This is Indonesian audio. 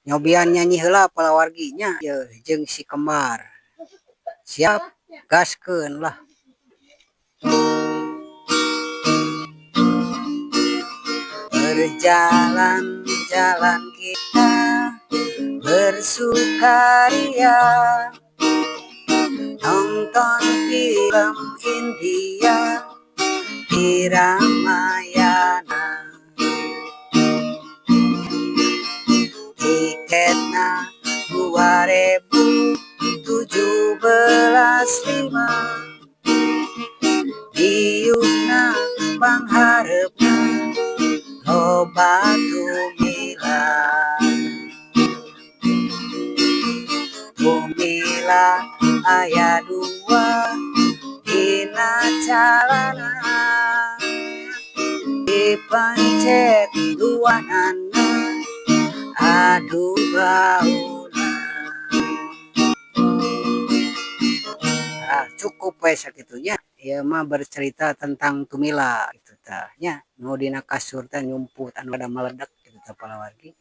nyobian nyanyi heula palawarginya ya jeung si kembar. Siap gaskeun lah. Berjalan-jalan kita bersukaria, nonton film India di Ramayana. Tiketna 2017 5 diukna pangharepna loba tumila aya 2 dina calana dipancet luanana aduh bauna. Cukup we sakitunya ya mah bercerita tentang tumila gitu tah nya nu dina kasur teh nyumput anu ada meledak gitu tah palawargi.